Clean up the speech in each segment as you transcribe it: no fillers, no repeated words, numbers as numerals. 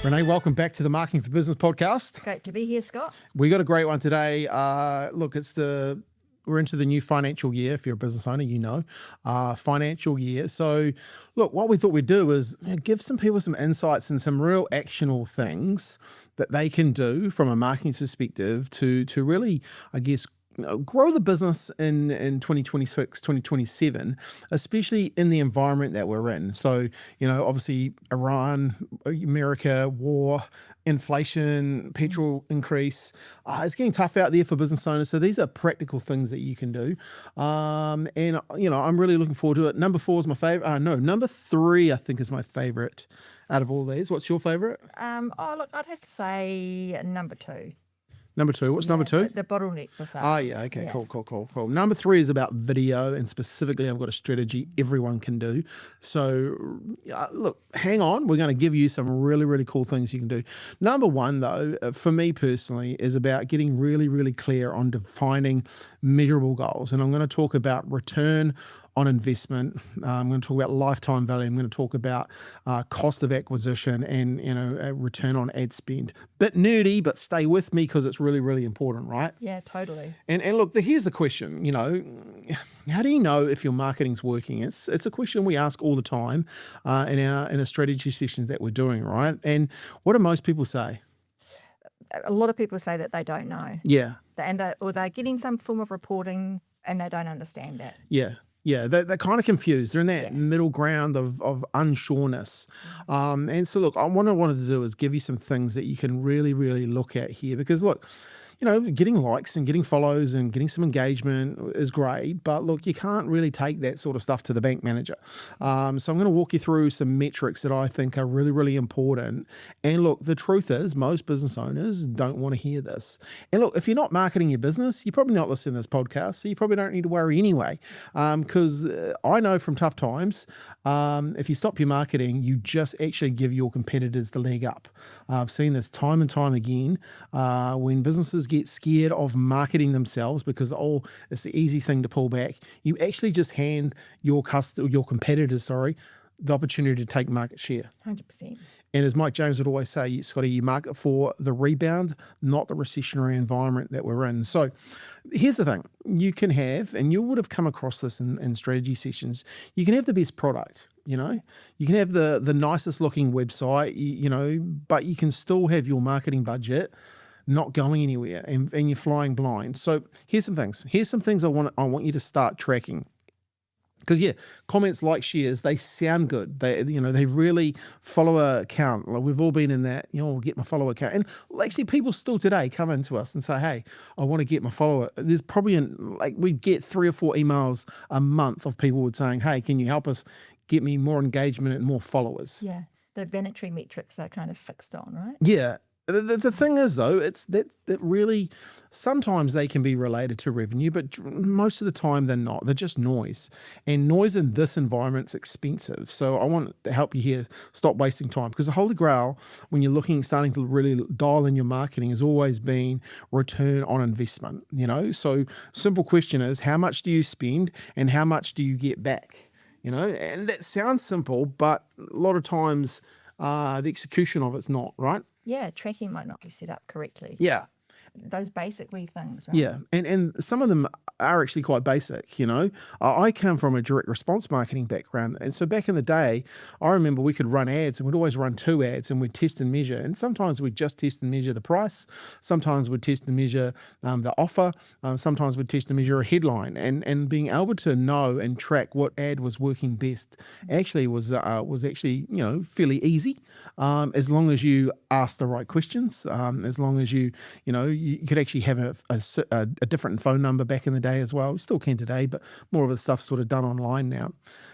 Renee, welcome back to the Marketing for Business podcast. Great to be here, Scott. We got a great one today. Look, we're into the new financial year. If you're a business owner, you know, financial year. So look, what we thought we'd do is give some people some insights and some real actionable things that they can do from a marketing perspective to really, I guess, grow the business in 2026, 2027, especially in the environment that we're in. So, obviously Iran, America, war, inflation, petrol increase. It's getting tough out there for business owners. So these are practical things that you can do. And, I'm really looking forward to it. Number 4 is my favorite. Number 3, I think, is my favorite out of all these. What's your favorite? Look, I'd have to say number 2. Number 2. What's number 2? The bottleneck for sales. Oh, yeah. Okay, yeah. Cool. Number 3 is about video, and specifically I've got a strategy everyone can do. So, look, hang on. We're going to give you some really, really cool things you can do. Number 1, though, for me personally, is about getting really, really clear on defining measurable goals. And I'm going to talk about return on investment. I'm going to talk about lifetime value. I'm going to talk about cost of acquisition and, a return on ad spend. Bit nerdy, but stay with me because it's really, really important, right? Yeah, totally. And look, here's the question, how do you know if your marketing's working? It's a question we ask all the time in our strategy sessions that we're doing, right? And what do most people say? A lot of people say that they don't know. Yeah. Or they're getting some form of reporting and they don't understand that. Yeah. Yeah, they're kind of confused. They're in that middle ground of unsureness. And so, look, what I wanted to do is give you some things that you can really, really look at here. Because, look, getting likes and getting follows and getting some engagement is great. But, look, you can't really take that sort of stuff to the bank manager. So I'm going to walk you through some metrics that I think are really, really important. And, look, the truth is most business owners don't want to hear this. And, look, if you're not marketing your business, you're probably not listening to this podcast. So you probably don't need to worry anyway. Because I know from tough times, if you stop your marketing, you just actually give your competitors the leg up. I've seen this time and time again when businesses get scared of marketing themselves because it's the easy thing to pull back. You actually just hand your competitors, the opportunity to take market share. 100%. And as Mike James would always say, Scotty, you market for the rebound, not the recessionary environment that we're in. So here's the thing. You can have, and you would have come across this in strategy sessions, you can have the best product, you can have the nicest looking website, but you can still have your marketing budget not going anywhere and you're flying blind. So here's some things. I want you to start tracking. Because comments, like, shares, they sound good. They really follow a count. Like, we've all been in that, we'll get my follower count. And actually people still today come into us and say, hey, I want to get my follower. There's probably we get 3 or 4 emails a month of people saying, hey, can you help us get me more engagement and more followers? Yeah. The vanity metrics are kind of fixed on, right? Yeah. The thing is, though, it's that really sometimes they can be related to revenue, but most of the time they're not. They're just noise. And noise in this environment's expensive. So I want to help you here stop wasting time, because the holy grail when you're starting to really dial in your marketing has always been return on investment. So simple question is, how much do you spend and how much do you get back? And that sounds simple, but a lot of times the execution of it's not, right? Yeah, tracking might not be set up correctly. Yeah. Those basic wee things, right? Yeah, and some of them are actually quite basic, I come from a direct response marketing background, and so back in the day, I remember we could run ads, and we'd always run 2 ads, and we'd test and measure, and sometimes we'd just test and measure the price, sometimes we'd test and measure the offer, sometimes we'd test and measure a headline, and being able to know and track what ad was working best actually was actually fairly easy, as long as you asked the right questions, as long as you could actually have a different phone number back in the day as well. We still can today, but more of the stuff's sort of done online now.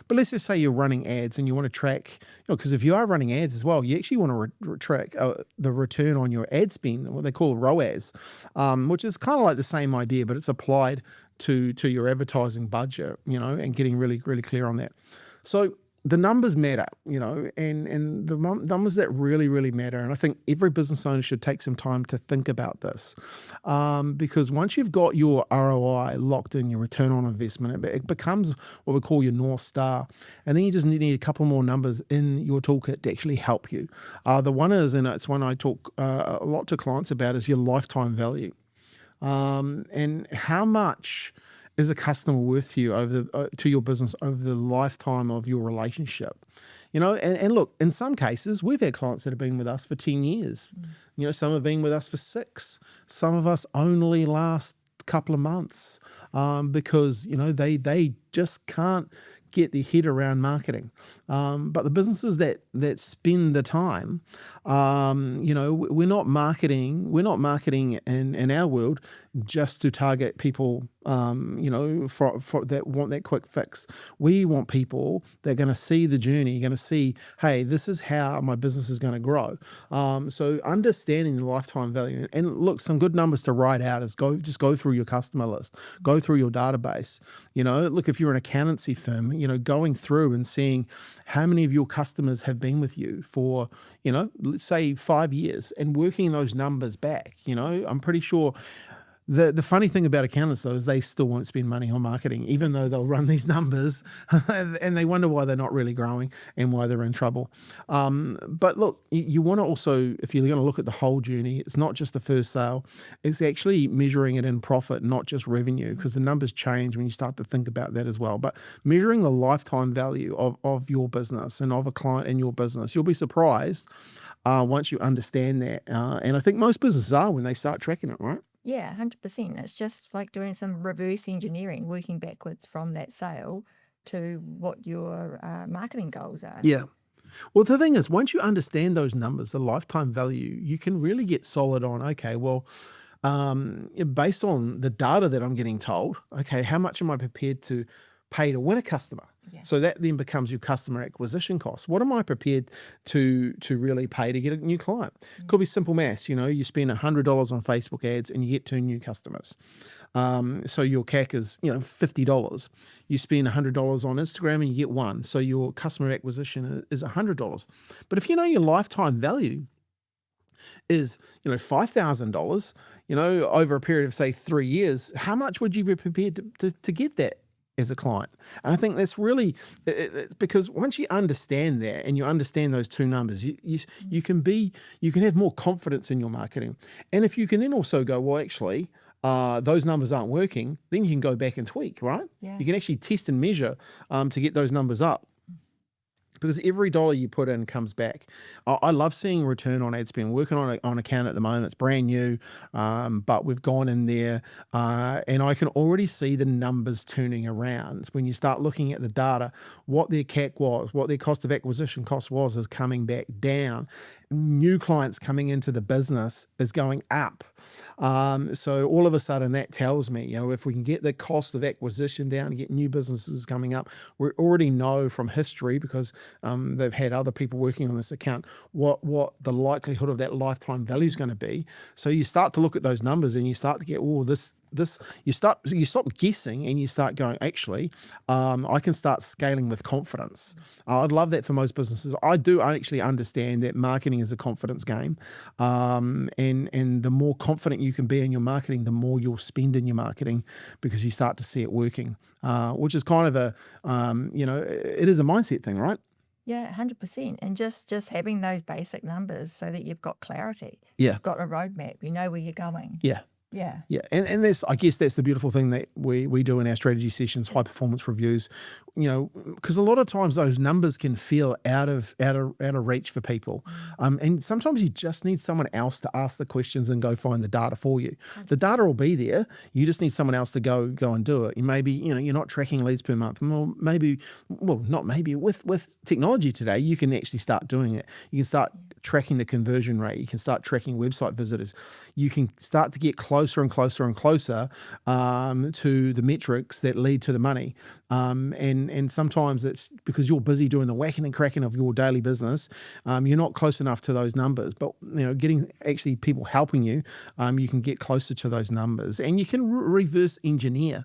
But let's just say you're running ads and you want to track, because if you are running ads as well, you actually want to track the return on your ad spend, what they call ROAS, which is kind of like the same idea, but it's applied to your advertising budget, and getting really, really clear on that. So the numbers matter, and the numbers that really, really matter. And I think every business owner should take some time to think about this, because once you've got your ROI locked in, your return on investment, it becomes what we call your North Star. And then you just need a couple more numbers in your toolkit to actually help you. The one is, and it's one I talk a lot to clients about, is your lifetime value. And how much is a customer worth to you to your business over the lifetime of your relationship? And look, in some cases, we've had clients that have been with us for 10 years. Some have been with us for 6. Some of us only last a couple of months, because, they just can't get their head around marketing. But the businesses that spend the time, we're not marketing in our world just to target people, for that want that quick fix. We want people that are going to see the journey, going to see, hey, this is how my business is going to grow. So understanding the lifetime value, and look, some good numbers to write out is just go through your customer list, go through your database. Look, if you're an accountancy firm, going through and seeing how many of your customers have been with you for, let's say 5 years, and working those numbers back. I'm pretty sure. The funny thing about accountants, though, is they still won't spend money on marketing, even though they'll run these numbers and they wonder why they're not really growing and why they're in trouble. But look, you want to also, if you're going to look at the whole journey, it's not just the first sale, it's actually measuring it in profit, not just revenue, because the numbers change when you start to think about that as well. But measuring the lifetime value of your business and of a client in your business, you'll be surprised once you understand that. And I think most businesses are when they start tracking it, right? Yeah, 100%. It's just like doing some reverse engineering, working backwards from that sale to what your marketing goals are. Yeah. Well, the thing is, once you understand those numbers, the lifetime value, you can really get solid on, okay, well, based on the data that I'm getting told, okay, how much am I prepared to pay to win a customer? Yeah. So that then becomes your customer acquisition cost. What am I prepared to really pay to get a new client? Could be simple maths. You spend $100 on Facebook ads and you get 2 new customers. So your CAC is $50. You spend $100 on Instagram and you get 1. So your customer acquisition is $100. But if your lifetime value is $5,000, over a period of say 3 years, how much would you be prepared to get that as a client? And I think that's really, it's because once you understand that and you understand those two numbers, you can have more confidence in your marketing. And if you can then also go, well, actually, those numbers aren't working, then you can go back and tweak, right? Yeah. You can actually test and measure to get those numbers up. Because every dollar you put in comes back. I love seeing return on ad spend. Working on an account at the moment, it's brand new, but we've gone in there and I can already see the numbers turning around. When you start looking at the data, what their CAC was, what their cost of acquisition cost was, is coming back down. New clients coming into the business is going up. So all of a sudden that tells me, if we can get the cost of acquisition down and get new businesses coming up, we already know from history, because they've had other people working on this account, what the likelihood of that lifetime value is going to be. So you start to look at those numbers and you start to get, you stop guessing and you start going, actually, I can start scaling with confidence. I'd love that for most businesses. I actually understand that marketing is a confidence game. And the more confident you can be in your marketing, the more you'll spend in your marketing, because you start to see it working, which is kind of it is a mindset thing, right? Yeah, 100%. And just having those basic numbers so that you've got clarity. Yeah. You've got a roadmap. You know where you're going. Yeah. Yeah. Yeah. And I guess that's the beautiful thing that we do in our strategy sessions, high performance reviews, because a lot of times those numbers can feel out of reach for people. And sometimes you just need someone else to ask the questions and go find the data for you. The data will be there. You just need someone else to go and do it. You're not tracking leads per month. Not maybe with technology today, you can actually start doing it. You can start tracking the conversion rate. You can start tracking website visitors. You can start to get closer and closer and closer to the metrics that lead to the money. And sometimes it's because you're busy doing the whacking and cracking of your daily business. You're not close enough to those numbers. But getting actually people helping you, you can get closer to those numbers, and you can reverse engineer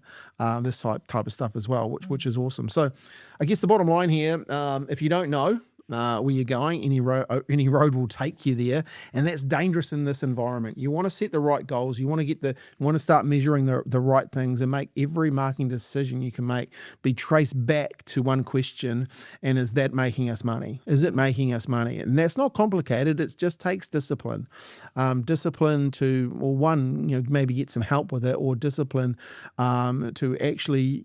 this type of stuff as well, which is awesome. So I guess the bottom line here, if you don't know where you're going, any road will take you there, and that's dangerous in this environment. You want to set the right goals. You want to start measuring the right things, and make every marketing decision you can make be traced back to one question: and is that making us money? Is it making us money? And that's not complicated. It just takes discipline, discipline to, well, one, maybe get some help with it, or discipline to actually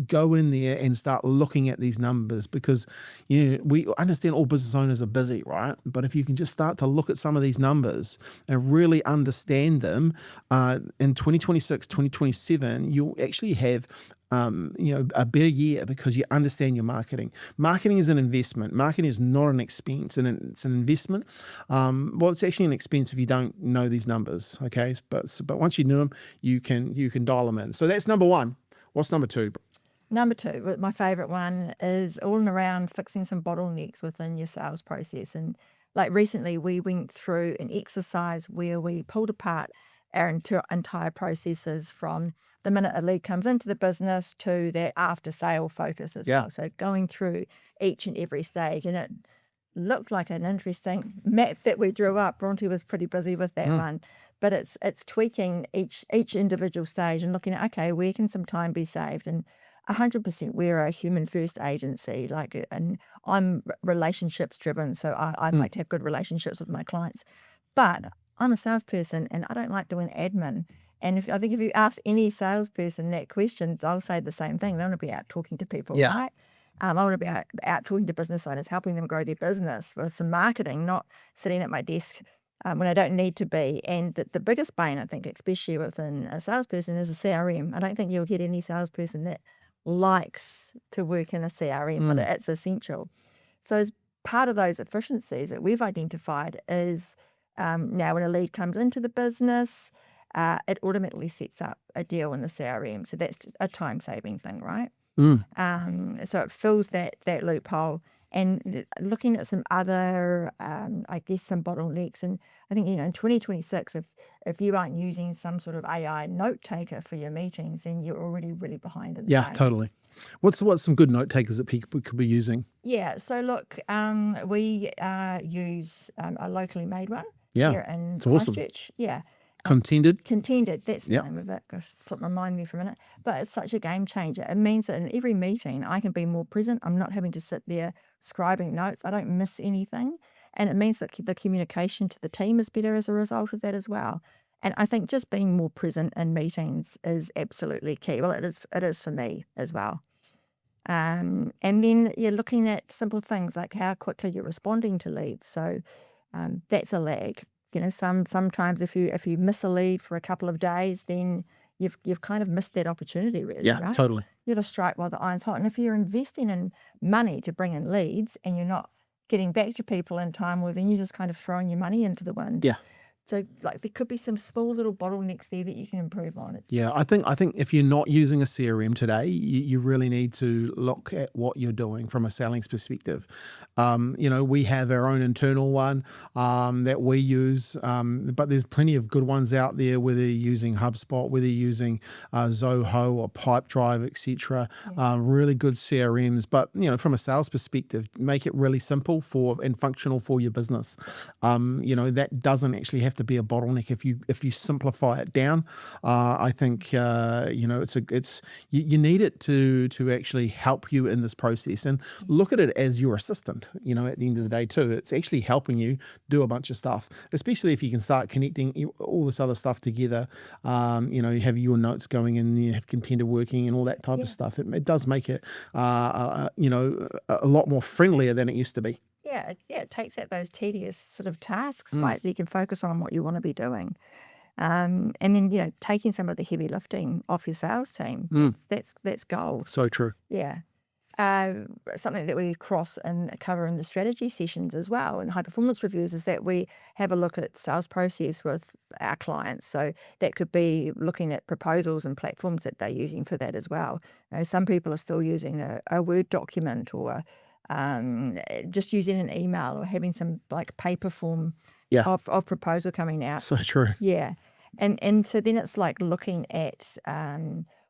go in there and start looking at these numbers, because we understand all business owners are busy, right? But if you can just start to look at some of these numbers and really understand them, in 2026, 2027, you'll actually have a better year, because you understand your marketing. Marketing is an investment. Marketing is not an expense, and it's an investment. Well, it's actually an expense if you don't know these numbers, okay? But once you know them, you can dial them in. So that's number one. What's number two? Number two, my favourite one, is all and around fixing some bottlenecks within your sales process. And like recently, we went through an exercise where we pulled apart our entire processes from the minute a lead comes into the business to that after sale focus as well. So going through each and every stage, and it looked like an interesting map that we drew up. Bronte was pretty busy with that one. But it's tweaking each individual stage and looking at, okay, where can some time be saved? And 100%, we're a human first agency, and I'm relationships driven. So I like to have good relationships with my clients, but I'm a salesperson and I don't like doing admin. And I think if you ask any salesperson that question, they'll say the same thing. They want to be out talking to people, right? I want to be out talking to business owners, helping them grow their business with some marketing, not sitting at my desk when I don't need to be. And the biggest bane, I think, especially within a salesperson, is a CRM. I don't think you'll get any salesperson that likes to work in a CRM, but it's essential. So as part of those efficiencies that we've identified is now when a lead comes into the business, it automatically sets up a deal in the CRM. So that's a time-saving thing, right? So it fills that loophole. And looking at some other, I guess, some bottlenecks. And I think, in 2026, if you aren't using some sort of AI note taker for your meetings, then you're already really behind in the game. Totally. What's some good note takers that people could be using? Yeah. So look, we use a locally made one here in awesome. Christchurch. Yeah. Contended, that's the name of it. Slipped my mind there for a minute. But it's such a game changer. It means that in every meeting, I can be more present. I'm not having to sit there scribing notes. I don't miss anything. And it means that the communication to the team is better as a result of that as well. And I think just being more present in meetings is absolutely key. Well, it is for me as well. And then you're looking at simple things like how quickly you're responding to leads. So that's a lag. Sometimes if you miss a lead for a couple of days, then you've kind of missed that opportunity, really. Right? Totally. You got to strike while the iron's hot. And if you're investing in money to bring in leads and you're not getting back to people in time, well, then you're just kind of throwing your money into the wind. So there could be some small little bottlenecks there that you can improve on. I think if you're not using a CRM today, you really need to look at what you're doing from a selling perspective. We have our own internal one that we use, but there's plenty of good ones out there, whether you're using HubSpot, whether you're using Zoho or Pipedrive, etc. Really good CRMs, but from a sales perspective, make it really simple and functional for your business. That doesn't actually have to be a bottleneck if you simplify it down. I think it's you need it to actually help you in this process, and look at it as your assistant. At the end of the day too, it's actually helping you do a bunch of stuff, especially if you can start connecting all this other stuff together. You have your notes going in, you have Contender working and all that type of stuff. It does make it a lot more friendlier than it used to be. It takes out those tedious sort of tasks, right? So you can focus on what you want to be doing. And then, taking some of the heavy lifting off your sales team, that's gold. So true. Yeah. Something that we cross and cover in the strategy sessions as well, and high performance reviews, is that we have a look at sales process with our clients. So that could be looking at proposals and platforms that they're using for that as well. Some people are still using a Word document, or just using an email, or having some like paper form Yeah. of proposal coming out. So true. Yeah. And so then it's like looking at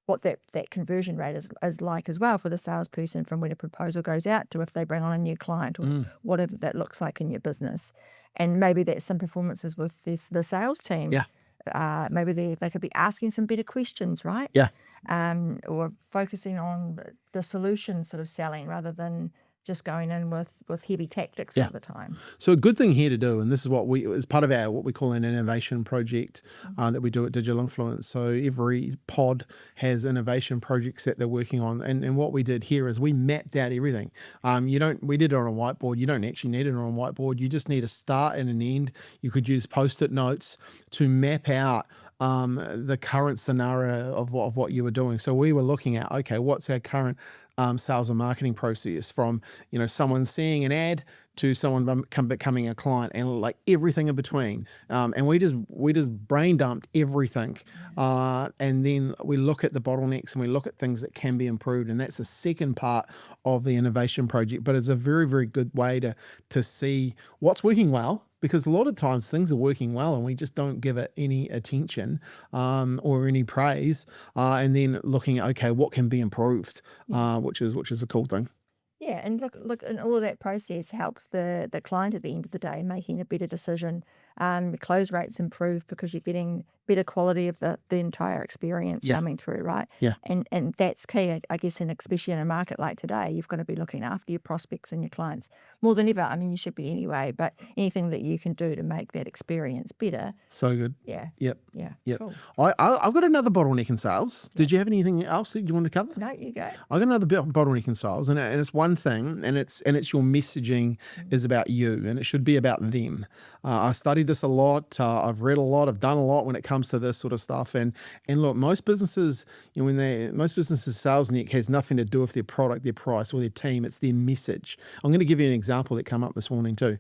what that conversion rate is like as well for the salesperson, from when a proposal goes out to if they bring on a new client, or whatever that looks like in your business. And maybe that's some performances with the sales team. Yeah. Maybe they could be asking some better questions, right? Yeah. Or focusing on the solution sort of selling, rather than just going in with heavy tactics all the time. So a good thing here to do, and this is as part of our what we call an innovation project that we do at Digital Influence. So every pod has innovation projects that they're working on, and what we did here is we mapped out everything. We did it on a whiteboard. You don't actually need it on a whiteboard. You just need a start and an end. You could use Post-it notes to map out the current scenario of what you were doing. So we were looking at, okay, what's our current sales and marketing process, from someone seeing an ad to someone becoming a client, and like everything in between. And we just brain dumped everything, and then we look at the bottlenecks and we look at things that can be improved. And that's the second part of the innovation project. But it's a very, very good way to see what's working well. Because a lot of times things are working well and we just don't give it any attention or any praise, and then looking at, okay, what can be improved, which is a cool thing. Yeah, and look, and all of that process helps the client at the end of the day making a better decision. The close rates improve because you're getting better quality of the entire experience coming through, right? Yeah. And that's key, I guess, and especially in a market like today, you've got to be looking after your prospects and your clients more than ever. I mean, you should be anyway, but anything that you can do to make that experience better. So good. Yeah. Yep. Yeah. Yep. Cool. I've got another bottleneck in sales. Did you have anything else that you want to cover? No, you go. I've got another bottleneck in sales, and it's one thing, and it's your messaging is about you, and it should be about them. I studied this a lot. I've read a lot. I've done a lot when it comes to this sort of stuff. And look, most businesses, sales neck has nothing to do with their product, their price, or their team. It's their message. I'm going to give you an example that came up this morning too.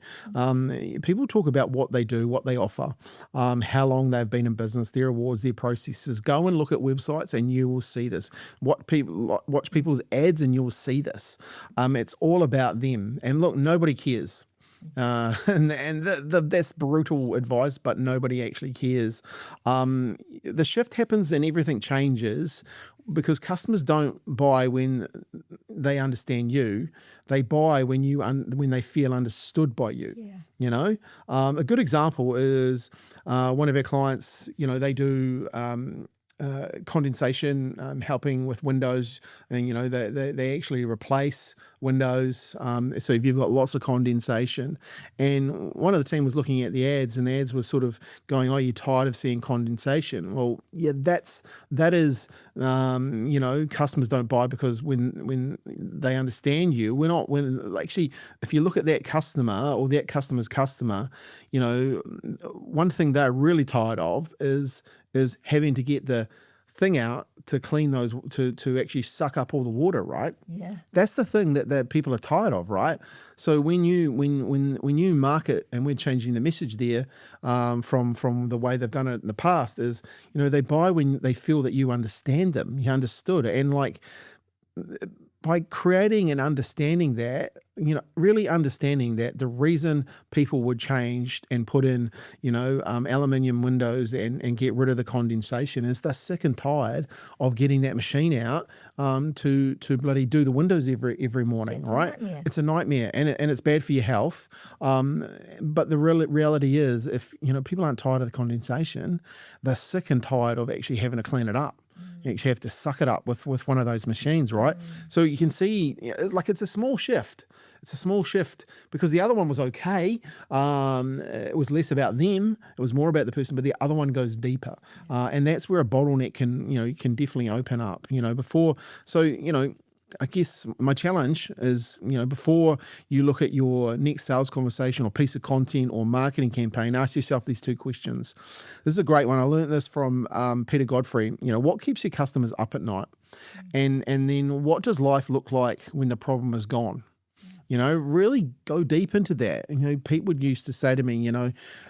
People talk about what they do, what they offer, how long they've been in business, their awards, their processes. Go and look at websites and you will see this. Watch people's ads and you'll see this. It's all about them. And look, nobody cares. That's brutal advice, but nobody actually cares. The shift happens and everything changes because customers don't buy when they understand you. They buy when they feel understood by you. Yeah. A good example is one of our clients. They do condensation, helping with windows, and they actually replace windows. So if you've got lots of condensation, and one of the team was looking at the ads, and the ads were sort of going, "Oh, you're tired of seeing condensation." Well, yeah, that is customers don't buy because when they understand you, actually, if you look at that customer or that customer's customer, one thing they're really tired of is having to get the thing out to clean those, to actually suck up all the water, right? Yeah. That's the thing that people are tired of, right? So when you market, and we're changing the message there from the way they've done it in the past, is they buy when they feel that you understand them, you understood, and like by creating and understanding that, really understanding that the reason people would change and put in, aluminium windows and get rid of the condensation is they're sick and tired of getting that machine out to bloody do the windows every morning, right? It's a nightmare, and it's bad for your health. But the reality is, if people aren't tired of the condensation, they're sick and tired of actually having to clean it up. You actually have to suck it up with one of those machines, right? So you can see, like, it's a small shift. It's a small shift because the other one was okay. It was less about them. It was more about the person, but the other one goes deeper. And that's where a bottleneck can definitely open up, before. So, I guess my challenge is, before you look at your next sales conversation or piece of content or marketing campaign, ask yourself these two questions. This is a great one. I learned this from Peter Godfrey. What keeps your customers up at night? And then what does life look like when the problem is gone? Really go deep into that. Pete would used to say to me,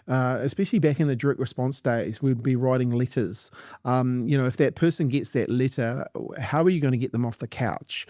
especially back in the direct response days, we'd be writing letters. If that person gets that letter, how are you going to get them off the couch?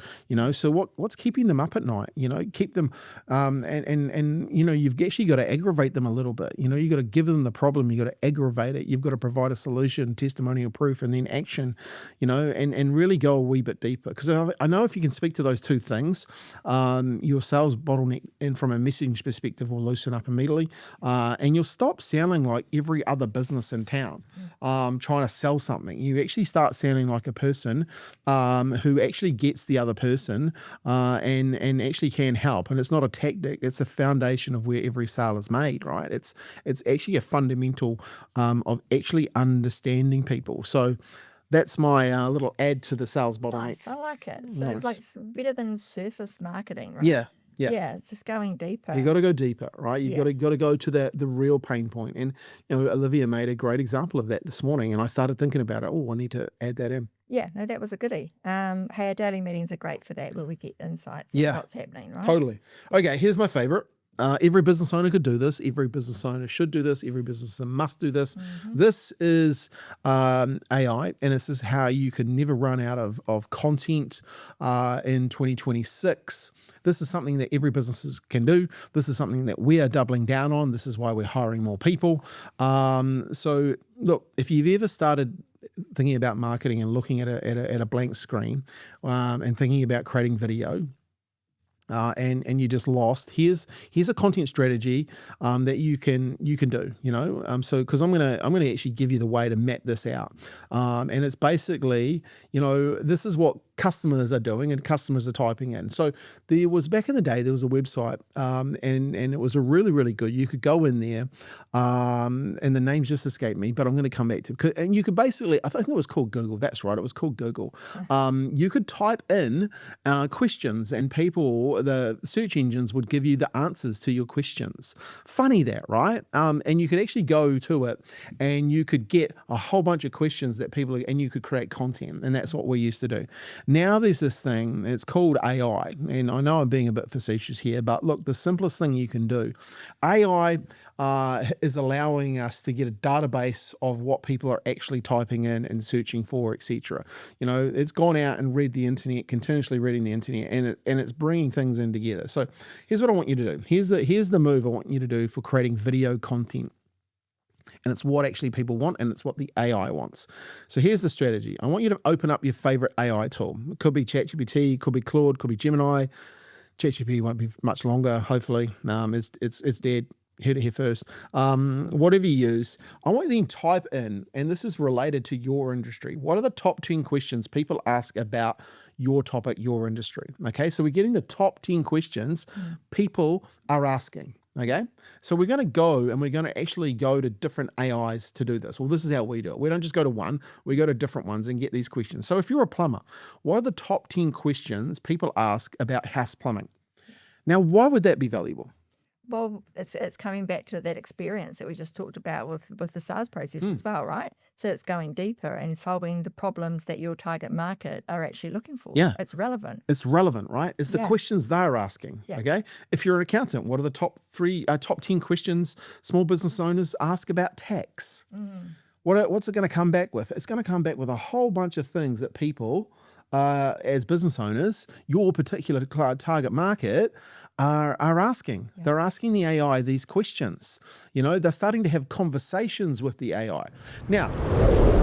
So what's keeping them up at night? Keep them, and you've actually got to aggravate them a little bit. You've got to give them the problem. You've got to aggravate it. You've got to provide a solution, testimonial proof, and then action, and really go a wee bit deeper. Because I know if you can speak to those two things, your sales bottleneck and from a messaging perspective will loosen up immediately, and you'll stop sounding like every other business in town trying to sell something. You actually start sounding like a person who actually gets the other person and actually can help. And it's not a tactic, it's the foundation of where every sale is made, right? It's actually a fundamental of actually understanding people. So that's my little add to the sales bottleneck. Nice, I like it. So it's better than surface marketing, right? Yeah. Yeah, it's just going deeper. You got to go deeper, right? You got to go to the real pain point. And Olivia made a great example of that this morning, and I started thinking about it. Oh, I need to add that in. Yeah, no, that was a goodie. Hey, our daily meetings are great for that, where we get insights on what's happening, right? Totally. Okay, here's my favorite. Every business owner could do this. Every business owner should do this. Every business owner must do this. This is AI, and this is how you can never run out of content in 2026. This is something that every business can do. This is something that we are doubling down on. This is why we're hiring more people. So look, if you've ever started thinking about marketing and looking at a blank screen and thinking about creating video, and you just lost. Here's a content strategy that you can do. So because I'm gonna actually give you the way to map this out, and it's basically this is what customers are doing and customers are typing in. So back in the day there was a website and it was a really, really good. You could go in there and the names just escaped me, but I'm going to come back to, and you could basically, I think it was called Google. That's right, it was called Google. You could type in questions and the search engines would give you the answers to your questions. Funny that, right? And you could actually go to it and you could get a whole bunch of questions that and you could create content, and that's what we used to do. Now there's this thing, it's called AI, and I know I'm being a bit facetious here, but look, the simplest thing you can do, AI is allowing us to get a database of what people are actually typing in and searching for, etc. It's gone out and read the internet, continuously reading the internet, and it's bringing things in together. So here's what I want you to do. Here's the move I want you to do for creating video content. And it's what actually people want, and it's what the AI wants. So here's the strategy. I want you to open up your favorite AI tool. It could be ChatGPT, could be Claude, could be Gemini. ChatGPT won't be much longer, hopefully. It's dead. Heard it here first. Whatever you use, I want you to type in, and this is related to your industry. What are the top 10 questions people ask about your topic, your industry? Okay, so we're getting the top 10 questions people are asking. Okay, so we're going to go and we're going to actually go to different AIs to do this. Well, this is how we do it. We don't just go to one, we go to different ones and get these questions. So if you're a plumber, what are the top 10 questions people ask about house plumbing? Now, why would that be valuable? Well, it's coming back to that experience that we just talked about with the sales process as well, right? So it's going deeper and solving the problems that your target market are actually looking for. Yeah. It's relevant. It's relevant, right? It's the questions they're asking, okay? If you're an accountant, what are the top 10 questions small business owners ask about tax? What's it going to come back with? It's going to come back with a whole bunch of things that people, as business owners, your particular target market are asking. Yeah. They're asking the AI these questions. They're starting to have conversations with the AI. Now,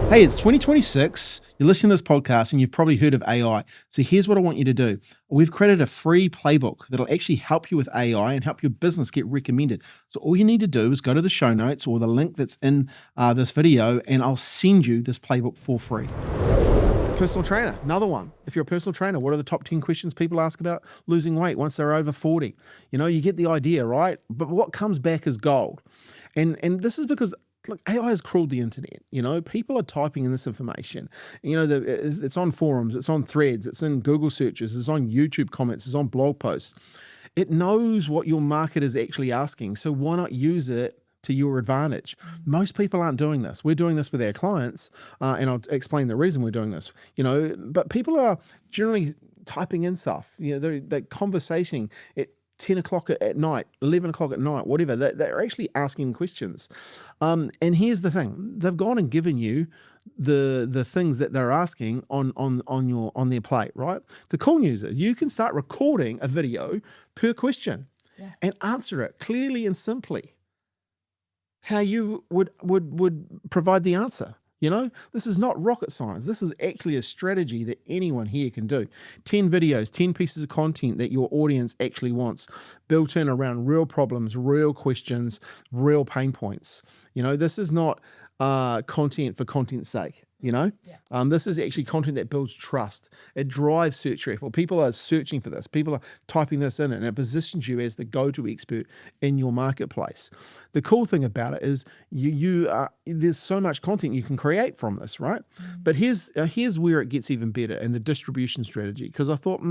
hey, it's 2026. You're listening to this podcast and you've probably heard of AI. So here's what I want you to do. We've created a free playbook that'll actually help you with AI and help your business get recommended. So all you need to do is go to the show notes or the link that's in this video, and I'll send you this playbook for free. Personal trainer, another one. If you're a personal trainer, what are the top 10 questions people ask about losing weight once they're over 40? You get the idea, right? But what comes back is gold. And this is because, look, AI has crawled the internet. People are typing in this information. It's on forums, it's on threads, it's in Google searches, it's on YouTube comments, it's on blog posts. It knows what your market is actually asking. So why not use it to your advantage. Most people aren't doing this. We're doing this with our clients, and I'll explain the reason we're doing this. But people are generally typing in stuff. They're conversating at 10 o'clock at night, 11 o'clock at night, whatever. They're actually asking questions. And here's the thing: they've gone and given you the things that they're asking on their plate, right? The cool news is you can start recording a video per question and answer it clearly and simply how you would provide the answer. This is not rocket science. This is actually a strategy that anyone here can do. 10 videos, 10 pieces of content that your audience actually wants, built in around real problems, real questions, real pain points. This is not content for content's sake. This is actually content that builds trust. It drives search traffic. People are searching for this. People are typing this in, and it positions you as the go-to expert in your marketplace. The cool thing about it is there's so much content you can create from this, right? But here's where it gets even better in the distribution strategy, because I thought,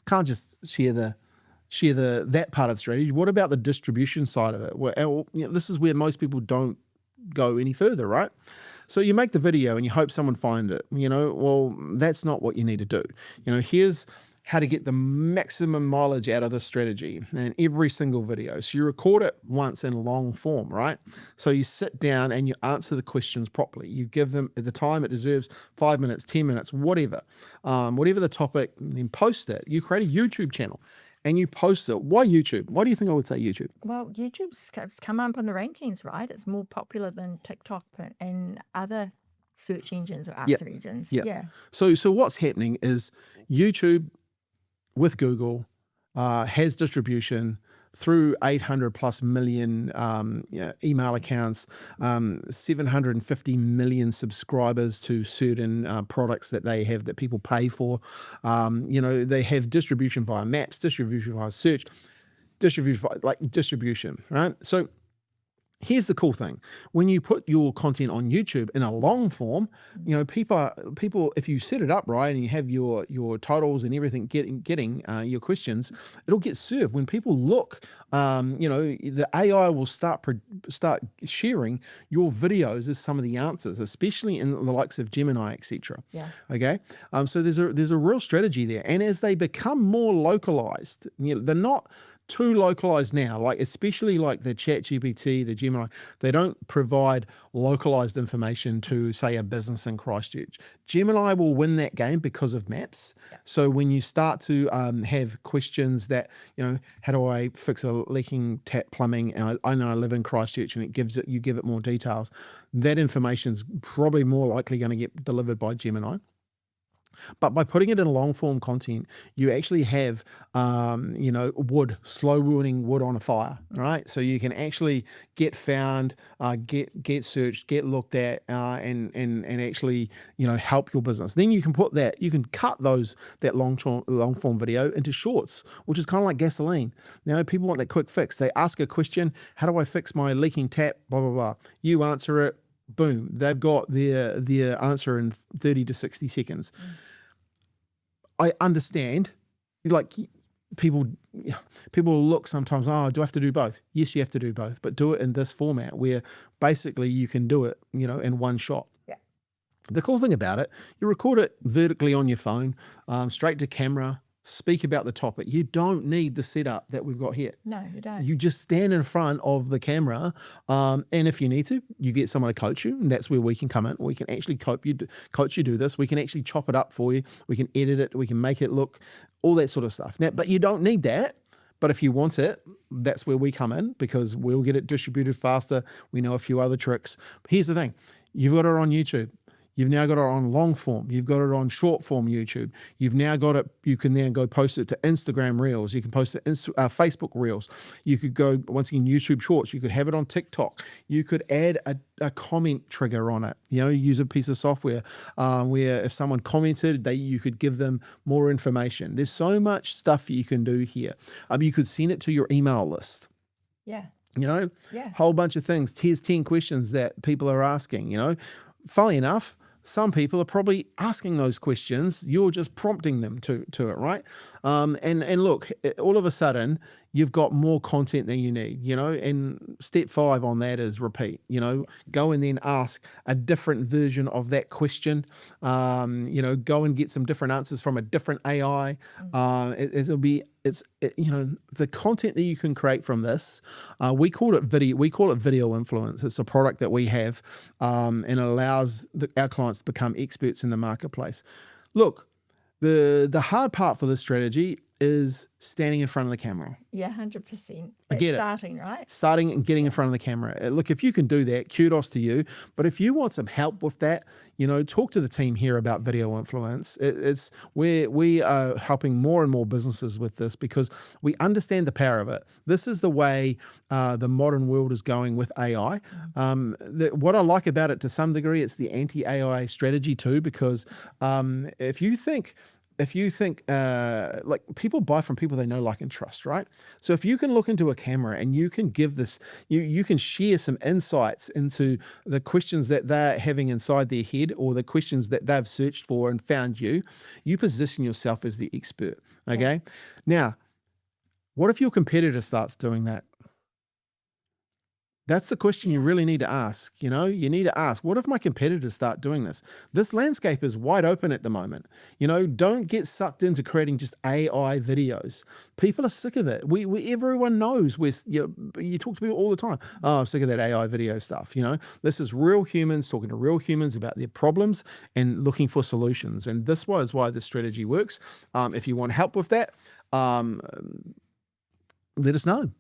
can't just share that part of the strategy. What about the distribution side of it? This is where most people don't go any further, right? So you make the video and you hope someone find it. Well, that's not what you need to do. Here's how to get the maximum mileage out of this strategy in every single video. So you record it once in long form, right? So you sit down and you answer the questions properly. You give them at the time it deserves, 5 minutes, 10 minutes, whatever the topic, then post it. You create a YouTube channel and you post it. Why YouTube? Why do you think I would say YouTube? Well, YouTube's come up in the rankings, right? It's more popular than TikTok and other search engines or answer engines. Yeah. So what's happening is YouTube with Google has distribution through 800 plus million email accounts, 750 million subscribers to certain products that they have that people pay for. They have distribution via maps, distribution via search, distribution, right? So here's the cool thing. When you put your content on YouTube in a long form, people, if you set it up right and you have your titles and everything getting your questions, it'll get served. When people look, the AI will start sharing your videos as some of the answers, especially in the likes of Gemini, etc. Yeah. Okay. So there's a real strategy there. And as they become more localized, they're not too localized now, especially like the ChatGPT, the Gemini, they don't provide localized information to, say, a business in Christchurch. Gemini will win that game because of maps. So when you start to have questions that, how do I fix a leaking tap plumbing? And I know I live in Christchurch, and you give it more details. That information's probably more likely going to get delivered by Gemini. But by putting it in long form content, you actually have, slow ruining wood on a fire, right? So you can actually get found, get searched, get looked at, and actually, help your business. Then you can you can cut that long form video into shorts, which is kind of like gasoline. Now, people want that quick fix. They ask a question: how do I fix my leaking tap? Blah blah blah. You answer it. Boom. They've got their answer in 30 to 60 seconds. I understand, people look sometimes, do I have to do both? Yes, you have to do both, but do it in this format where basically you can do it, in one shot. Yeah. The cool thing about it, you record it vertically on your phone, straight to camera, speak about the topic. You don't need the setup that we've got here. No, you don't. You just stand in front of the camera, and if you need to, you get someone to coach you, and that's where we can come in. We can actually coach you do this. We can actually chop it up for you. We can edit it. We can make it look, all that sort of stuff. Now, but you don't need that. But if you want it, that's where we come in, because we'll get it distributed faster. We know a few other tricks. But here's the thing. You've got it on YouTube. You've now got it on long form. You've got it on short form YouTube. You've now got it. You can then go post it to Instagram Reels. You can post it to Facebook Reels. You could go, once again, YouTube Shorts. You could have it on TikTok. You could add a comment trigger on it. Use a piece of software where if someone commented, you could give them more information. There's so much stuff you can do here. You could send it to your email list. Yeah. Whole bunch of things. Here's 10 questions that people are asking. Funnily enough, some people are probably asking those questions. You're just prompting them to it, right? And look, all of a sudden, you've got more content than you need, and step 5 on that is repeat, go and then ask a different version of that question, go and get some different answers from a different AI. The content that you can create from this, we call it video influence. It's a product that we have, and it allows our clients to become experts in the marketplace. Look, the hard part for this strategy is standing in front of the camera. Yeah, 100%. I get starting, right? Starting and getting in front of the camera. Look, if you can do that, kudos to you. But if you want some help with that, talk to the team here about video influence. It's where we are helping more and more businesses with this because we understand the power of it. This is the way the modern world is going with AI. What I like about it to some degree, it's the anti-AI strategy too, because if you think like people buy from people they know, like, and trust, right? So if you can look into a camera and you can give this, you can share some insights into the questions that they're having inside their head or the questions that they've searched for and found you position yourself as the expert, okay? Yeah. Now, what if your competitor starts doing that? That's the question you really need to ask. You need to ask, what if my competitors start doing this? This landscape is wide open at the moment. Don't get sucked into creating just AI videos. People are sick of it. Everyone knows you talk to people all the time. Oh, I'm sick of that AI video stuff. This is real humans talking to real humans about their problems and looking for solutions. And this is why this strategy works. If you want help with that, let us know.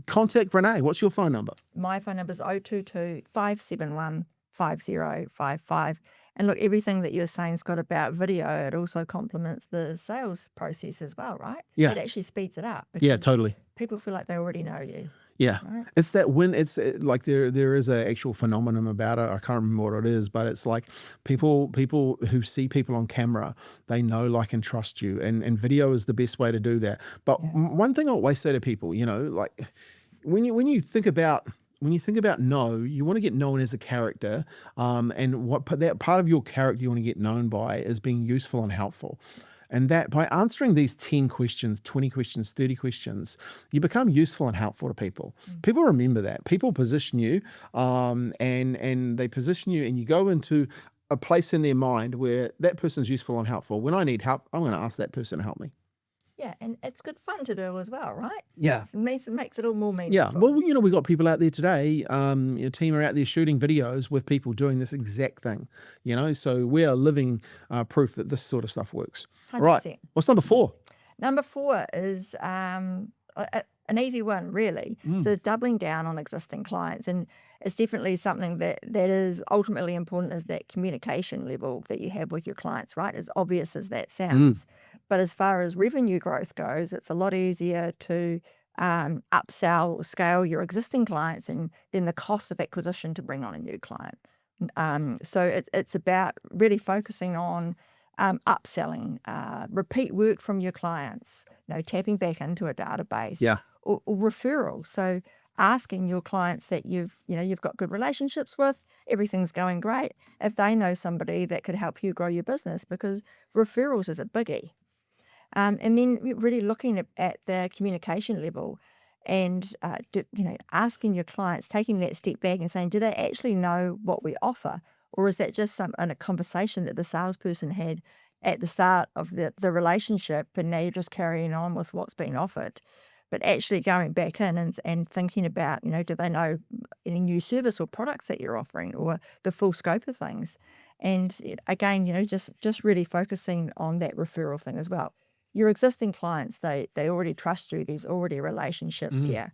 Contact Renee. What's your phone number? My phone number is 022 571 5055. And look, everything that you're saying's got about video, it also complements the sales process as well, right? Yeah. It actually speeds it up. Yeah, totally. People feel like they already know you. Yeah. Right? It's that when it's like there is an actual phenomenon about it. I can't remember what it is, but it's like people who see people on camera, they know, like, and trust you. And video is the best way to do that. But one thing I always say to people, like when you think about no, you want to get known as a character, and what that part of your character you want to get known by is being useful and helpful. And that by answering these 10 questions, 20 questions, 30 questions, you become useful and helpful to people. People remember that. People position you, and they position you, and you go into a place in their mind where that person's useful and helpful. When I need help, I'm going to ask that person to help me. Yeah, and it's good fun to do as well, right? Yeah. It makes it all more meaningful. Yeah, well, we've got people out there today, your team are out there shooting videos with people doing this exact thing, so we are living proof that this sort of stuff works. 100%. Right, what's number 4? Number 4 is an easy one, really. So doubling down on existing clients. And it's definitely something that is ultimately important, is that communication level that you have with your clients, right? As obvious as that sounds. But as far as revenue growth goes, it's a lot easier to upsell or scale your existing clients and then the cost of acquisition to bring on a new client. So it's about really focusing on upselling, repeat work from your clients, tapping back into a database, or referrals. So asking your clients that you've got good relationships with, everything's going great, if they know somebody that could help you grow your business, because referrals is a biggie. And then really looking at the communication level and asking your clients, taking that step back and saying, do they actually know what we offer? Or is that just a conversation that the salesperson had at the start of the relationship, and now you're just carrying on with what's being offered? But actually going back in and thinking about, do they know any new service or products that you're offering, or the full scope of things? And again, just really focusing on that referral thing as well. Your existing clients, they already trust you. There's already a relationship there.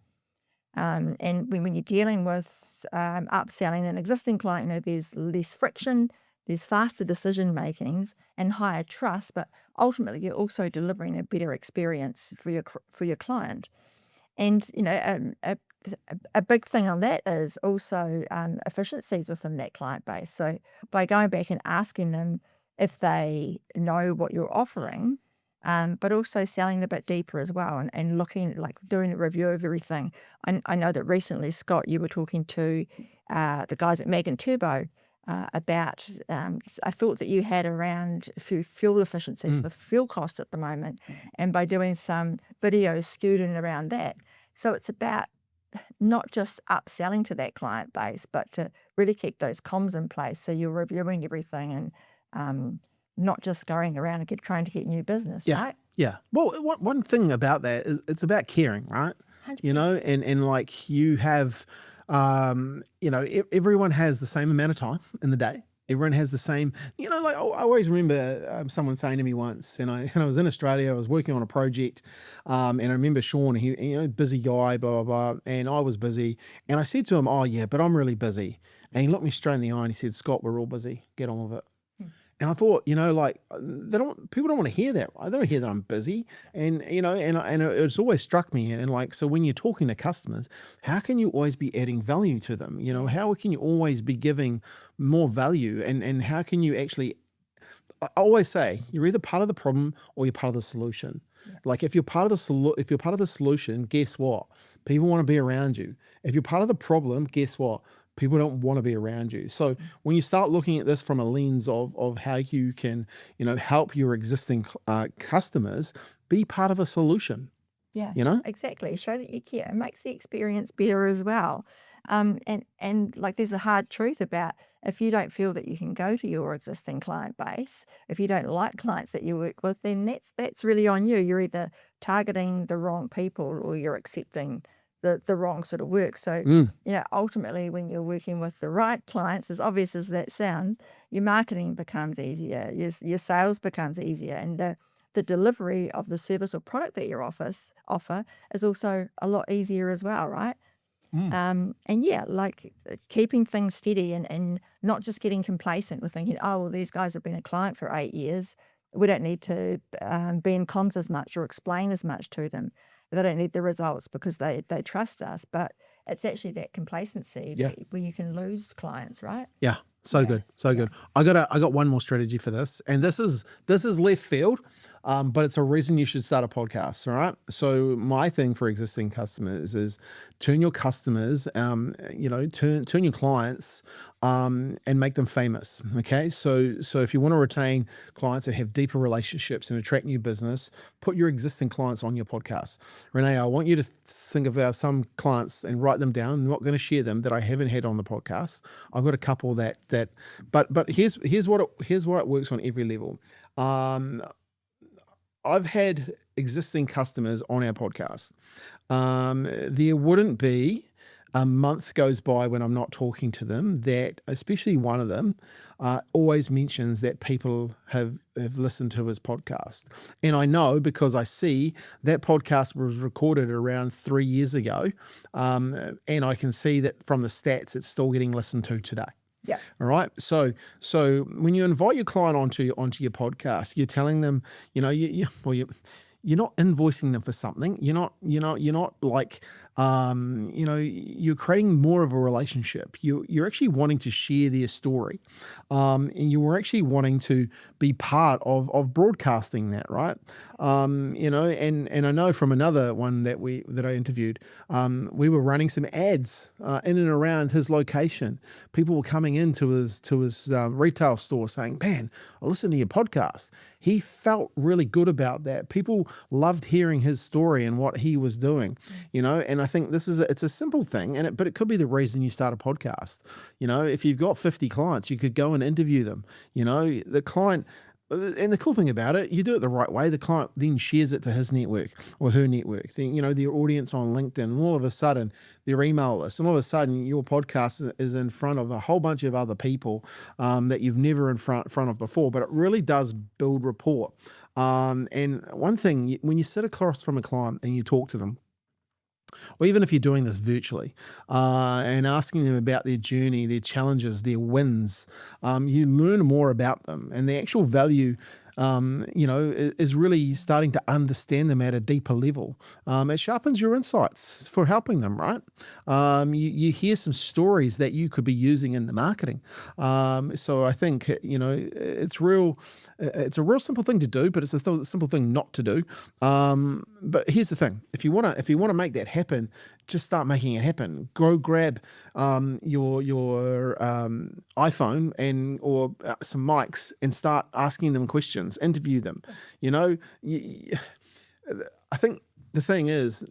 And when you're dealing with upselling an existing client, there's less friction, there's faster decision makings and higher trust, but ultimately you're also delivering a better experience for your client. And a big thing on that is also efficiencies within that client base. So by going back and asking them if they know what you're offering, but also selling a bit deeper as well, and looking, like, doing a review of everything. I know that recently, Scott, you were talking to the guys at Mag and Turbo, about I thought that you had around fuel efficiency for fuel cost at the moment, and by doing some videos skewed in around that. So it's about not just upselling to that client base, but to really keep those comms in place. So you're reviewing everything and not just going around and trying to get new business, Yeah. right? Yeah. Well, one thing about that is it's about caring, right? 100%. And like you have, everyone has the same amount of time in the day. Everyone has the same, like I always remember someone saying to me once, and I was in Australia, I was working on a project, and I remember Sean, he, busy guy, blah, blah, blah, and I was busy, and I said to him, oh yeah, but I'm really busy. And he looked me straight in the eye and he said, Scott, we're all busy, get on with it. And I thought, people don't want to hear that. Right? They don't hear that I'm busy. And, and it's always struck me. And like, so when you're talking to customers, how can you always be adding value to them? How can you always be giving more value? And how can you actually, I always say, you're either part of the problem or you're part of the solution. Yeah. Like if you're part of the solution, guess what? People want to be around you. If you're part of the problem, guess what? People don't want to be around you. So when you start looking at this from a lens of how you can, help your existing customers be part of a solution. Yeah, exactly. Show that you care. It makes the experience better as well. And like there's a hard truth about if you don't feel that you can go to your existing client base, if you don't like clients that you work with, then that's really on you. You're either targeting the wrong people or you're accepting the wrong sort of work. So, ultimately when you're working with the right clients, as obvious as that sounds, your marketing becomes easier, your sales becomes easier, and the delivery of the service or product that your offer is also a lot easier as well, right? And yeah, like keeping things steady and not just getting complacent with thinking, oh, well, these guys have been a client for 8 years. We don't need to be in comms as much or explain as much to them. They don't need the results because they trust us. But it's actually that complacency where you can lose clients, right? Yeah. So good. I got one more strategy for this, and this is left field, but it's a reason you should start a podcast. All right. So my thing for existing customers is turn your customers, turn your clients, and make them famous. Okay. So if you want to retain clients and have deeper relationships and attract new business, put your existing clients on your podcast. Renee, I want you to think of some clients and write them down. I'm not going to share them that I haven't had on the podcast. I've got a couple but here's why it works on every level. I've had existing customers on our podcast. There wouldn't be a month goes by when I'm not talking to them that, especially one of them, always mentions that people have listened to his podcast. And I know because I see that podcast was recorded around 3 years ago, and I can see that from the stats it's still getting listened to today. Yeah. All right. So when you invite your client onto your podcast, you're telling them, you're not invoicing them for something. You're not like, you're creating more of a relationship. You're actually wanting to share their story, and you were actually wanting to be part of broadcasting that, right? And I know from another one that I interviewed, we were running some ads in and around his location. People were coming into his retail store saying, "Man, I listened to your podcast." He felt really good about that. People loved hearing his story and what he was doing, and I think it's a simple thing, but it could be the reason you start a podcast. If you've got 50 clients, you could go and interview them. The client, and the cool thing about it, you do it the right way. The client then shares it to his network or her network, then, their audience on LinkedIn, and all of a sudden their email list, and all of a sudden your podcast is in front of a whole bunch of other people that you've never in front of before. But it really does build rapport. And one thing, when you sit across from a client and you talk to them, or even if you're doing this virtually, and asking them about their journey, their challenges, their wins, you learn more about them, and the actual value, is really starting to understand them at a deeper level. It sharpens your insights for helping them, right? You hear some stories that you could be using in the marketing. So I think, it's real. It's a real simple thing to do, but it's a simple thing not to do. But here's the thing: if you wanna make that happen, just start making it happen. Go grab your iPhone or some mics and start asking them questions. Interview them. You know, I think the thing is,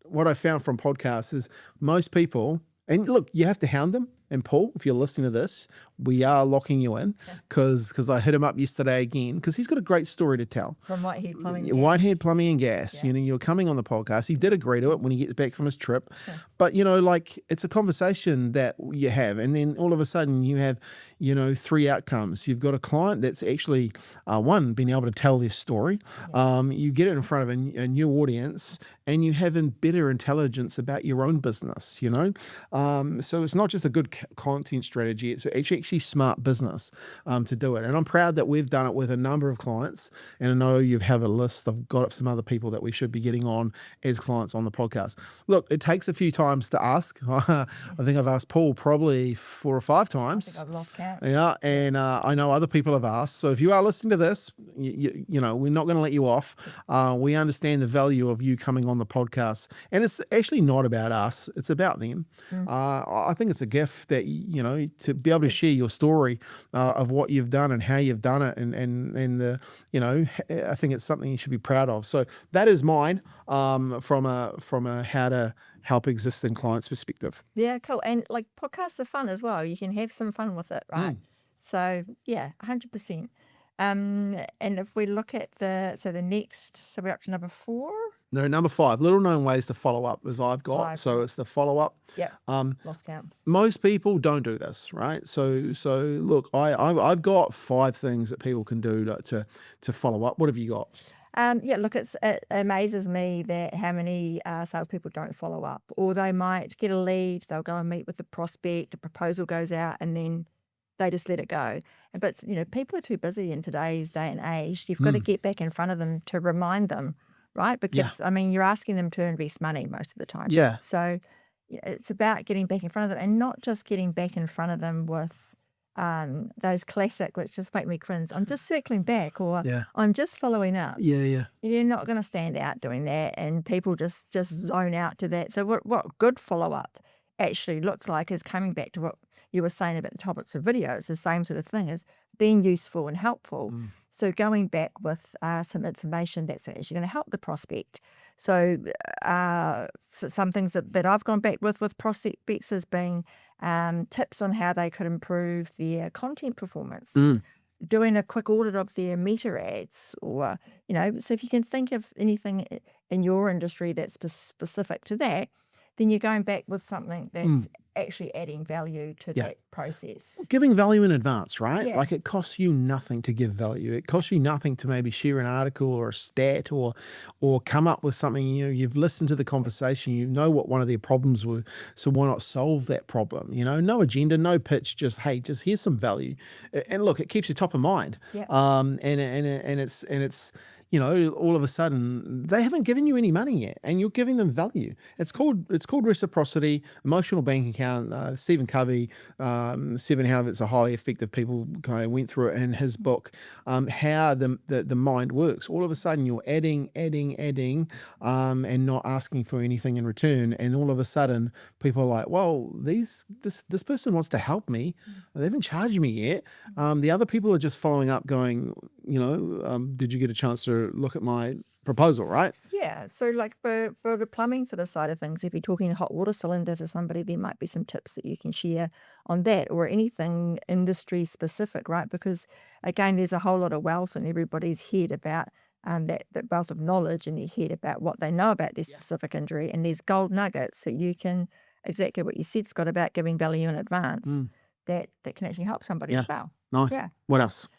what I found from podcasts is most people, and look, you have to hound them. And Paul, if you're listening to this, we are locking you in because I hit him up yesterday again because he's got a great story to tell. From Whitehead Plumbing and Whitehead Plumbing and Gas. Yeah. You're coming on the podcast. He did agree to it when he gets back from his trip. But, it's a conversation that you have. And then all of a sudden you have, 3 outcomes. You've got a client that's actually, one, been able to tell their story. You get it in front of a new audience and you have better intelligence about your own business, So it's not just a good content strategy. It's actually smart business to do it. And I'm proud that we've done it with a number of clients. And I know you have a list. I've got some other people that we should be getting on as clients on the podcast. Look, it takes a few times to ask. I think I've asked Paul probably 4 or 5 times. I think I've lost count. Yeah, and I know other people have asked. So if you are listening to this, we're not going to let you off. We understand the value of you coming on the podcast. And it's actually not about us. It's about them. I think it's a gift that, to be able to share your story of what you've done and how you've done it. And I think it's something you should be proud of. So that is mine from a how to help existing clients perspective. Yeah, cool. And podcasts are fun as well. You can have some fun with it, right? So yeah, 100%. And if we look at the next, so we're up to number 4. No, number 5, little known ways to follow up as I've got. 5. So it's the follow up. Yeah. Lost count. Most people don't do this, right? So look, I've got 5 things that people can do to follow up. What have you got? Look, it amazes me that how many salespeople don't follow up, or they might get a lead, they'll go and meet with the prospect, a proposal goes out, and then they just let it go. But people are too busy in today's day and age. You've got to get back in front of them to remind them, right? Because you're asking them to invest money most of the time. Yeah. So it's about getting back in front of them, and not just getting back in front of them with those classic, which just make me cringe. I'm just circling back, or I'm just following up. Yeah. You're not going to stand out doing that, and people just zone out to that. So what good follow-up actually looks like is coming back to what you were saying about the topics of videos, the same sort of thing, is being useful and helpful. So going back with some information that's actually going to help the prospect. So some things that I've gone back with prospects has been tips on how they could improve their content performance. Doing a quick audit of their meta ads, or, so if you can think of anything in your industry that's specific to that, then you're going back with something that's actually adding value to that process. Giving value in advance, right? Yeah. Like, it costs you nothing to give value. It costs you nothing to maybe share an article or a stat or come up with something. You've listened to the conversation, you know what one of their problems were, so why not solve that problem? No agenda, no pitch, just here's some value. And look, it keeps you top of mind. Yeah. And it's all of a sudden they haven't given you any money yet, and you're giving them value. It's called reciprocity, emotional bank account. Stephen Covey, 7 Habits of Highly Effective People, kind of went through it in his book, how the mind works. All of a sudden you're adding, and not asking for anything in return. And all of a sudden people are like, well, this person wants to help me. They haven't charged me yet. The other people are just following up going, did you get a chance to look at my proposal, right? Yeah. So for the plumbing sort of side of things, if you're talking a hot water cylinder to somebody, there might be some tips that you can share on that, or anything industry specific, right? Because again, there's a whole lot of wealth in everybody's head about that wealth of knowledge in their head about what they know about their specific injury. And there's gold nuggets that you can, exactly what you said, Scott, about giving value in advance that can actually help somebody as well. Nice. Yeah. What else?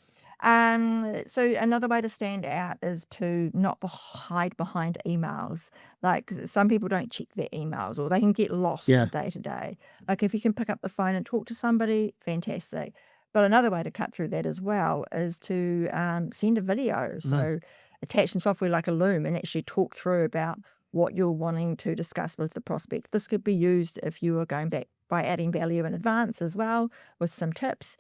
So another way to stand out is to not hide behind emails. Like, some people don't check their emails, or they can get lost day to day. Like, if you can pick up the phone and talk to somebody, fantastic. But another way to cut through that as well is to send a video. So attach some software like a Loom and actually talk through about what you're wanting to discuss with the prospect. This could be used if you are going back by adding value in advance as well, with some tips.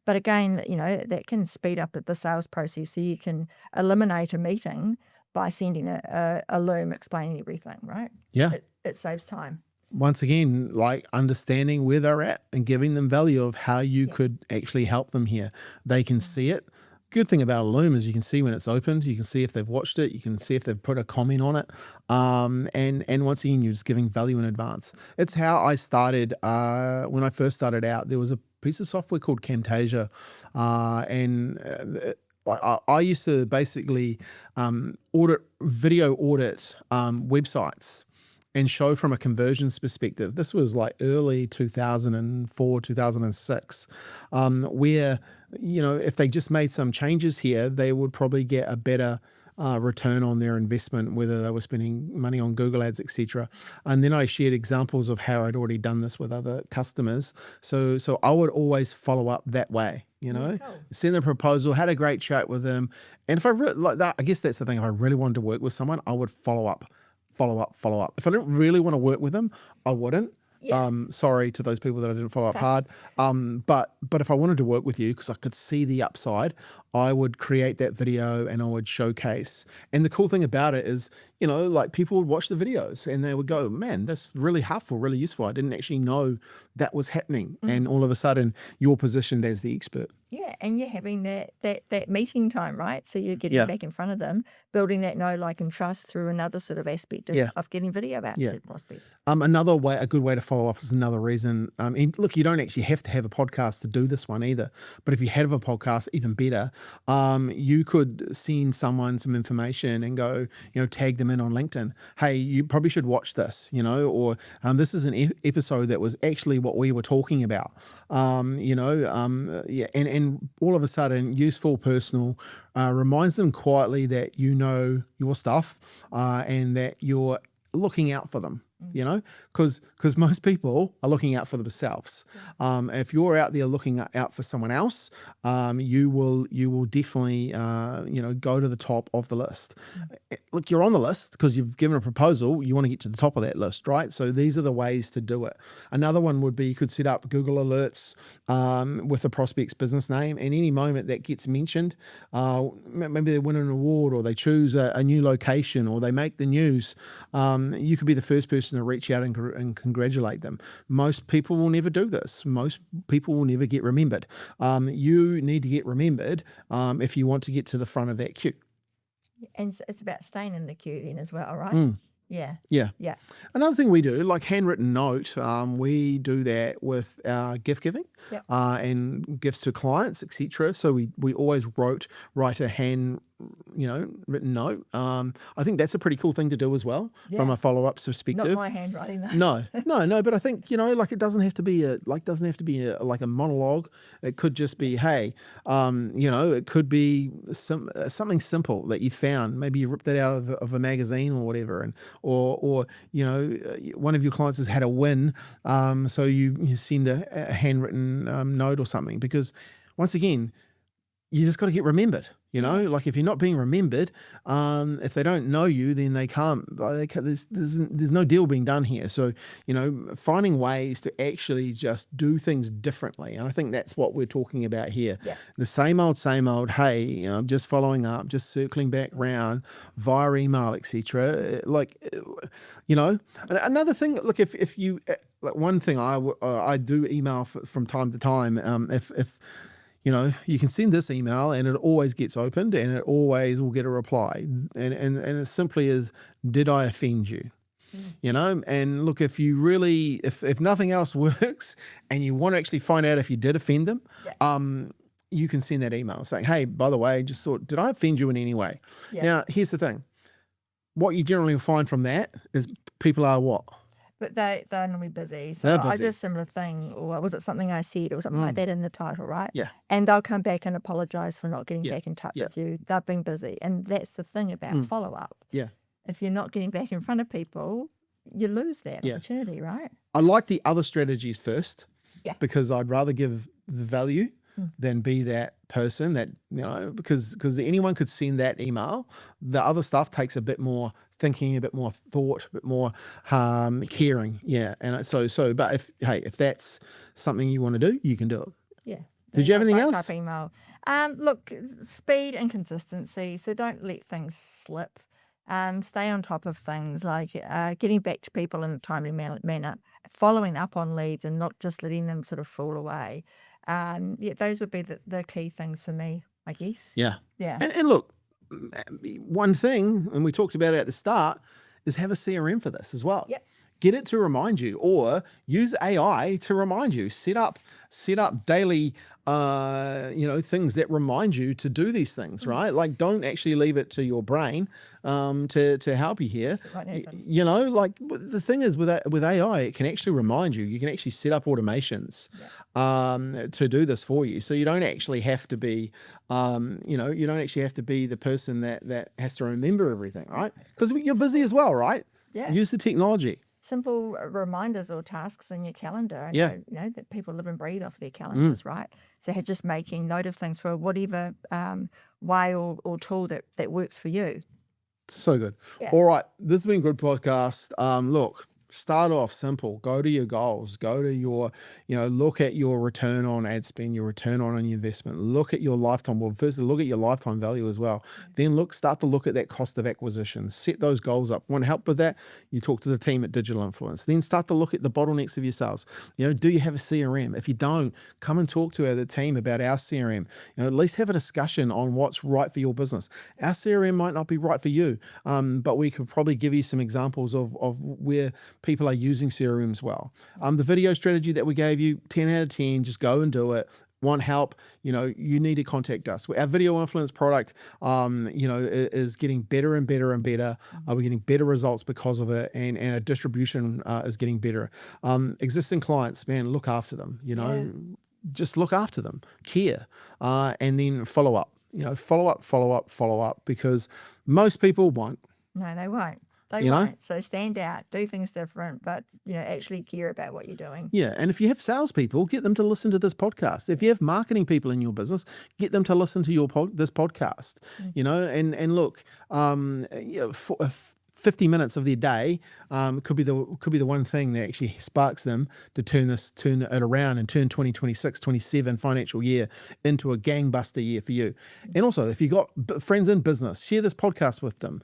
But again, that can speed up the sales process, so you can eliminate a meeting by sending a Loom explaining everything, right? Yeah. It saves time. Once again, like understanding where they're at and giving them value of how you could actually help them here. They can see it. Good thing about a Loom is you can see when it's opened. You can see if they've watched it. You can see if they've put a comment on it. And once again, you're just giving value in advance. It's how I started. When I first started out, there was a piece of software called Camtasia, I used to basically video audit websites and show from a conversions perspective. This was like early 2004, 2006, where, if they just made some changes here, they would probably get a better return on their investment, whether they were spending money on Google ads, etc. And then I shared examples of how I'd already done this with other customers. So I would always follow up that way, Cool. send a proposal, had a great chat with them. And if I like that, I guess that's the thing. If I really wanted to work with someone, I would follow up. If I didn't really want to work with them, I wouldn't. Yeah. Sorry to those people that I didn't follow up hard. But if I wanted to work with you because I could see the upside, I would create that video and I would showcase. And the cool thing about it is, like people would watch the videos and they would go, man, that's really helpful, really useful. I didn't actually know that was happening. And all of a sudden you're positioned as the expert. Yeah, and you're having that meeting time, right? So you're getting back in front of them, building that know, like, and trust through another sort of aspect of getting video out to the prospect. Another way, a good way to follow up is another reason. And look, you don't actually have to have a podcast to do this one either. But if you have a podcast, even better, you could send someone some information and go, tag them in on LinkedIn. Hey, you probably should watch this, or this is an episode that was actually what we were talking about. And all of a sudden, useful, personal, reminds them quietly that you know your stuff and that you're looking out for them. Because most people are looking out for themselves. If you're out there looking out for someone else, you will definitely go to the top of the list. Look, you're on the list because you've given a proposal. You want to get to the top of that list, right? So these are the ways to do it. Another one would be you could set up Google alerts with a prospect's business name, and any moment that gets mentioned, maybe they win an award or they choose a new location or they make the news, you could be the first person to reach out and congratulate them. Most people will never do this. Most people will never get remembered. You need to get remembered if you want to get to the front of that queue. And it's about staying in the queue then as well, right? Yeah. Another thing we do, like handwritten note, we do that with our gift giving and gifts to clients, etc. So we always write a written note. I think that's a pretty cool thing to do as well from a follow-up perspective. Not my handwriting though. No, but I think like it doesn't have to be like a monologue. It could just be, hey, it could be something simple that you found. Maybe you ripped that out of a magazine or whatever, and or one of your clients has had a win, so you send a handwritten note or something, because once again, you just got to get remembered. Like if you're not being remembered, if they don't know you, then they can't. There's no deal being done here. So finding ways to actually just do things differently, and I think that's what we're talking about here. Yeah. The same old. Hey, I'm just following up, just circling back round via email, etc. Another thing. Look, if you like, one thing I do email from time to time. If you can send this email and it always gets opened and it always will get a reply. And it simply is, did I offend you? And look, if you really, if nothing else works and you want to actually find out if you did offend them, you can send that email saying, hey, by the way, just thought, did I offend you in any way? Yeah. Now, here's the thing. What you generally find from that is people are what? But they're normally busy. So I do a similar thing, or was it something I said or something like that in the title, right? Yeah. And they'll come back and apologise for not getting back in touch with you. They've been busy. And that's the thing about follow-up. Yeah. If you're not getting back in front of people, you lose that opportunity, right? I like the other strategies first because I'd rather give the value than be that person that, because anyone could send that email. The other stuff takes a bit more thinking, a bit more thought, a bit more caring. Yeah. And so, but if that's something you want to do, you can do it. Yeah. Did you have anything Right else? type email. Look, speed and consistency. So don't let things slip. Stay on top of things like getting back to people in a timely manner, following up on leads and not just letting them sort of fall away. Yeah, those would be the key things for me, I guess. Yeah. Yeah. And look, one thing, and we talked about it at the start, is have a CRM for this as well. Yep. Get it to remind you, or use AI to remind you. Set up daily, things that remind you to do these things, right? Like, don't actually leave it to your brain to help you here. Like the thing is with AI, it can actually remind you. You can actually set up automations to do this for you. So you don't actually have to be, you don't actually have to be the person that has to remember everything, right? Because you're busy as well, right? Yeah. Use the technology. Simple reminders or tasks in your calendar. Yeah. That people live and breathe off their calendars, right? So just making note of things for whatever way or tool that works for you. So good. Yeah. All right. This has been a good podcast. Look, start off simple. Go to your goals. Go to your, look at your return on ad spend, your return on your investment. Look at your lifetime. Well, first look at your lifetime value as well. Then start to look at that cost of acquisition. Set those goals up. Want help with that? You talk to the team at Digital Influence. Then start to look at the bottlenecks of your sales. Do you have a CRM? If you don't, come and talk to the team about our CRM. At least have a discussion on what's right for your business. Our CRM might not be right for you, but we could probably give you some examples of where people are using CRMs well. The video strategy that we gave you, 10 out of 10, just go and do it. Want help, you need to contact us. Our video influence product, is getting better and better and better. We're getting better results because of it, and our distribution is getting better. Existing clients, man, look after them, just look after them, care, and then follow up, follow up, because most people won't. No, they won't. They won't. So stand out, do things different, but actually care about what you're doing. Yeah, and if you have salespeople, get them to listen to this podcast. If you have marketing people in your business, get them to listen to this podcast. And look, 50 minutes of their day could be the one thing that actually sparks them to turn it around and turn 2026, 27 financial year into a gangbuster year for you. And also, if you got friends in business, share this podcast with them,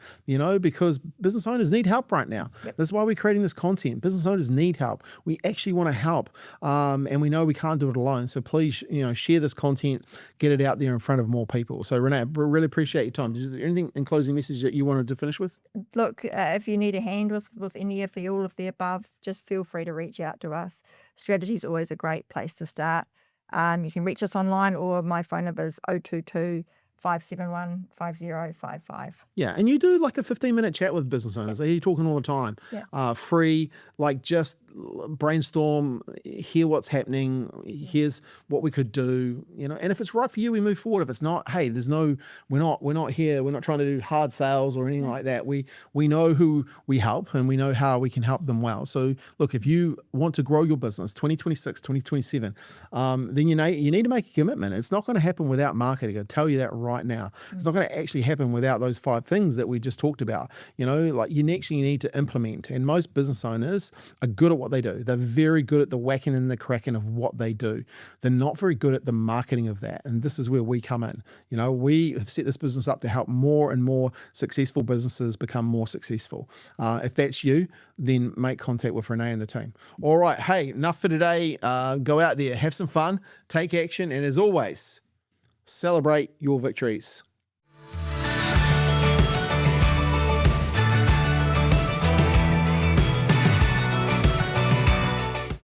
because business owners need help right now. Yep. That's why we're creating this content. Business owners need help. We actually want to help, and we know we can't do it alone. So please, share this content, get it out there in front of more people. So Renee, I really appreciate your time. Is there anything in closing message that you wanted to finish with? Look, if you need a hand with any of all of the above, just feel free to reach out to us. Strategy is always a great place to start. You can reach us online, or my phone number is 022 571 5055. Yeah, and you do like a 15-minute chat with business owners. You're talking all the time. Yeah. Free, like just brainstorm, hear what's happening, here's what we could do, and if it's right for you, we move forward. If it's not, hey, we're not here, we're not trying to do hard sales or anything like that. We know who we help, and we know how we can help them well. So look, if you want to grow your business 2026, 2027, then you need to make a commitment. It's not going to happen without marketing. I'll tell you that right now. It's not going to actually happen without those 5 things that we just talked about. Like you actually need to implement, and most business owners are good at what they do. They're very good at the whacking and the cracking of what they do. They're not very good at the marketing of that. And this is where we come in. We have set this business up to help more and more successful businesses become more successful. If that's you, then make contact with Renee and the team. All right. Hey, enough for today. Go out there, have some fun, take action, and as always, celebrate your victories.